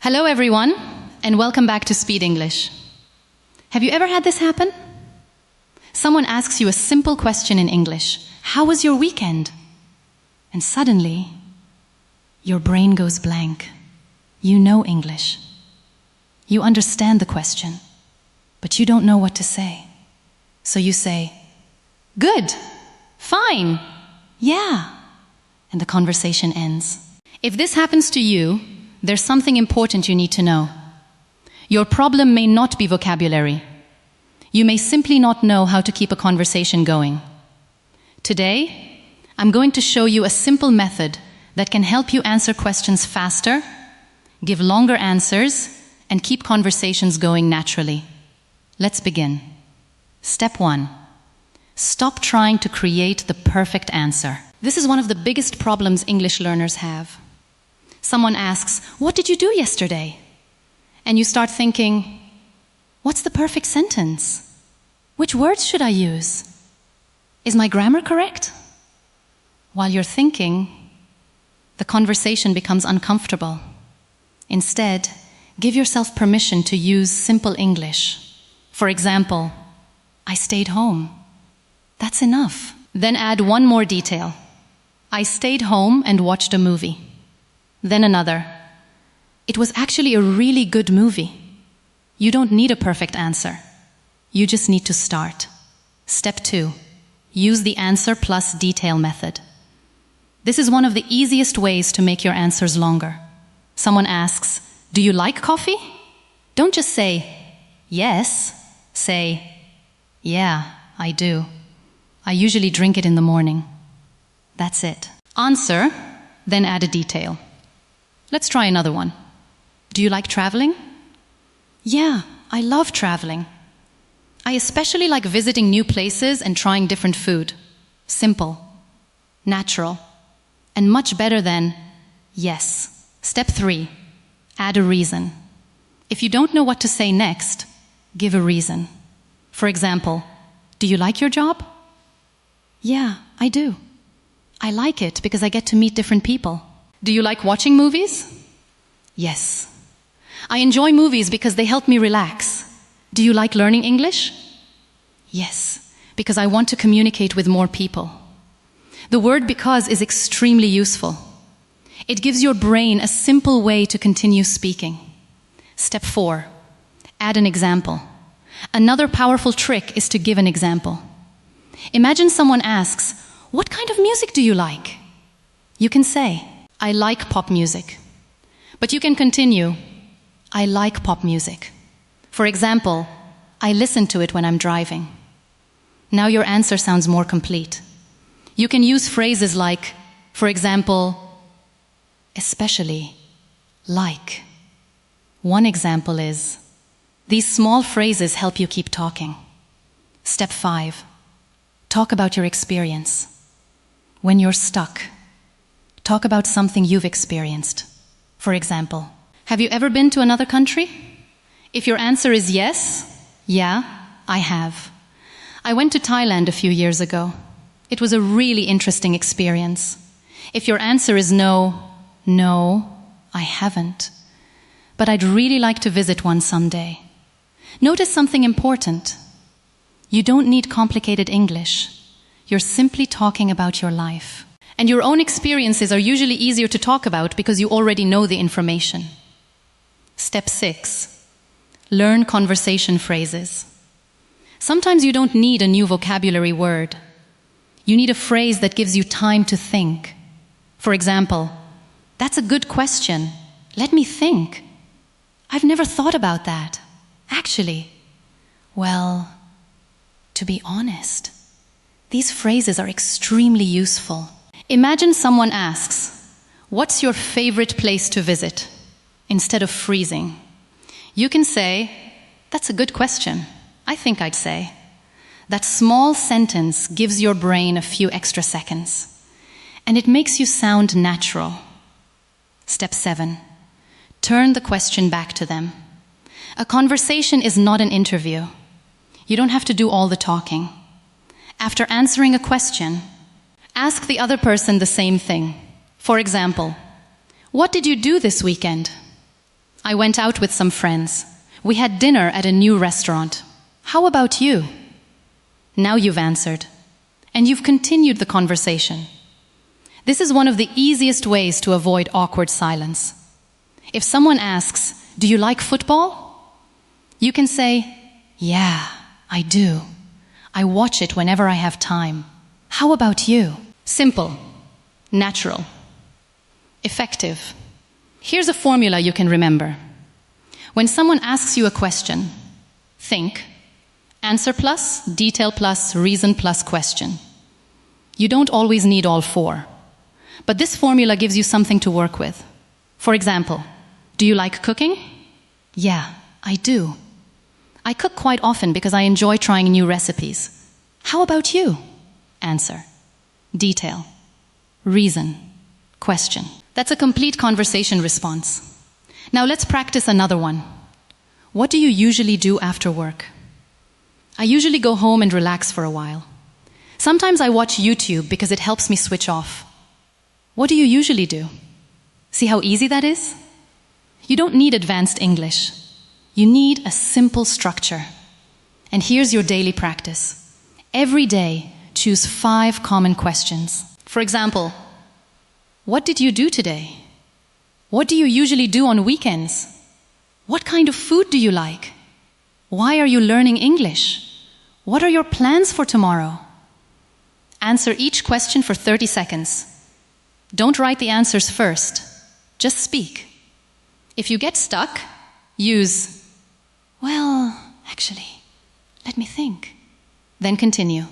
Hello everyone, and welcome back to Speed English. Have you ever had this happen? Someone asks you a simple question in English. How was your weekend? And suddenly, your brain goes blank. You know English. You understand the question, but you don't know what to say. So you say, good, fine, yeah, and the conversation ends. If this happens to you, there's something important you need to know. Your problem may not be vocabulary. You may simply not know how to keep a conversation going. Today, I'm going to show you a simple method that can help you answer questions faster, give longer answers, and keep conversations going naturally. Let's begin. Step 1. Stop trying to create the perfect answer. This is one of the biggest problems English learners have. Someone asks, "What did you do yesterday?" And you start thinking, what's the perfect sentence? Which words should I use? Is my grammar correct? While you're thinking, the conversation becomes uncomfortable. Instead, give yourself permission to use simple English. For example, I stayed home. That's enough. Then add one more detail. I stayed home and watched a movie. Then another. It was actually a really good movie. You don't need a perfect answer. You just need to start. Step 2. Use the answer plus detail method. This is one of the easiest ways to make your answers longer. Someone asks, "Do you like coffee?" Don't just say, "Yes." Say, "Yeah, I do. I usually drink it in the morning." That's it. Answer, then add a detail. Let's try another one. Do you like traveling? Yeah, I love traveling. I especially like visiting new places and trying different food. Simple, natural, and much better than yes. Step 3, add a reason. If you don't know what to say next, give a reason. For example, do you like your job? Yeah, I do. I like it because I get to meet different people. Do you like watching movies? Yes. I enjoy movies because they help me relax. Do you like learning English? Yes, because I want to communicate with more people. The word because is extremely useful. It gives your brain a simple way to continue speaking. Step 4, add an example. Another powerful trick is to give an example. Imagine someone asks, "What kind of music do you like?" You can say, "I like pop music." But you can continue, "I like pop music. For example, I listen to it when I'm driving." Now your answer sounds more complete. You can use phrases like, for example, especially, like. One example is, these small phrases help you keep talking. Step 5, talk about your experience. When you're stuck, talk about something you've experienced. For example, have you ever been to another country? If your answer is yes, yeah, I have. I went to Thailand a few years ago. It was a really interesting experience. If your answer is no, I haven't. But I'd really like to visit one someday. Notice something important. You don't need complicated English. You're simply talking about your life. And your own experiences are usually easier to talk about because you already know the information. Step 6, learn conversation phrases. Sometimes you don't need a new vocabulary word. You need a phrase that gives you time to think. For example, "That's a good question. Let me think. I've never thought about that. Actually, well, to be honest." These phrases are extremely useful. Imagine someone asks, "What's your favorite place to visit?" Instead of freezing. You can say, "That's a good question. I think I'd say." That small sentence gives your brain a few extra seconds, and it makes you sound natural. Step 7, turn the question back to them. A conversation is not an interview. You don't have to do all the talking. After answering a question, ask the other person the same thing. For example, "What did you do this weekend?" I went out with some friends. We had dinner at a new restaurant. How about you? Now you've answered, and you've continued the conversation. This is one of the easiest ways to avoid awkward silence. If someone asks, "Do you like football?" you can say, "Yeah, I do. I watch it whenever I have time. How about you?" Simple, natural, effective. Here's a formula you can remember. When someone asks you a question, think answer plus, detail plus, reason plus question. You don't always need all four, but this formula gives you something to work with. For example, do you like cooking? Yeah, I do. I cook quite often because I enjoy trying new recipes. How about you? Answer, detail, reason, question. That's a complete conversation response. Now let's practice another one. What do you usually do after work? I usually go home and relax for a while. Sometimes I watch YouTube because it helps me switch off. What do you usually do? See how easy that is? You don't need advanced English. You need a simple structure. And here's your daily practice. Every day, choose 5 common questions. For example, what did you do today? What do you usually do on weekends? What kind of food do you like? Why are you learning English? What are your plans for tomorrow? Answer each question for 30 seconds. Don't write the answers first. Just speak. If you get stuck, use, "Well, actually, let me think." Then continue.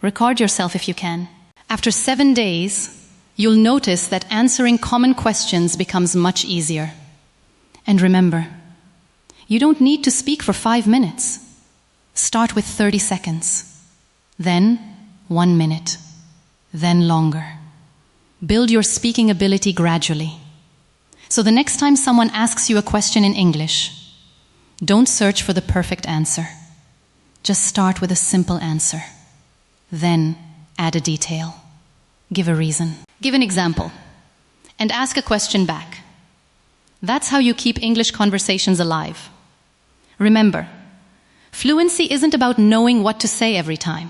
Record yourself if you can. After 7 days, you'll notice that answering common questions becomes much easier. And remember, you don't need to speak for 5 minutes. Start with 30 seconds, then 1 minute, then longer. Build your speaking ability gradually. So the next time someone asks you a question in English, don't search for the perfect answer. Just start with a simple answer. Then add a detail. Give a reason. Give an example. And ask a question back. That's how you keep English conversations alive. Remember, fluency isn't about knowing what to say every time.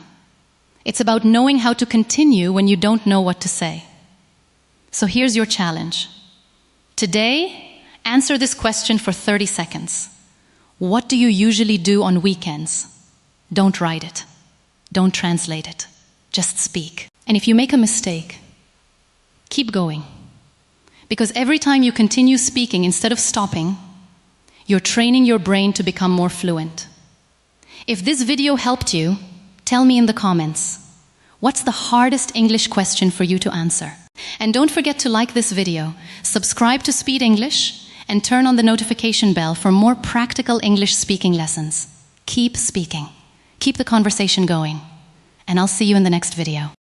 It's about knowing how to continue when you don't know what to say. So here's your challenge. Today, answer this question for 30 seconds. What do you usually do on weekends? Don't write it. Don't translate it. Just speak. And if you make a mistake, keep going. Because every time you continue speaking instead of stopping, you're training your brain to become more fluent. If this video helped you, tell me in the comments. What's the hardest English question for you to answer? And don't forget to like this video, subscribe to Speed English, and turn on the notification bell for more practical English speaking lessons. Keep speaking. Keep the conversation going. And I'll see you in the next video.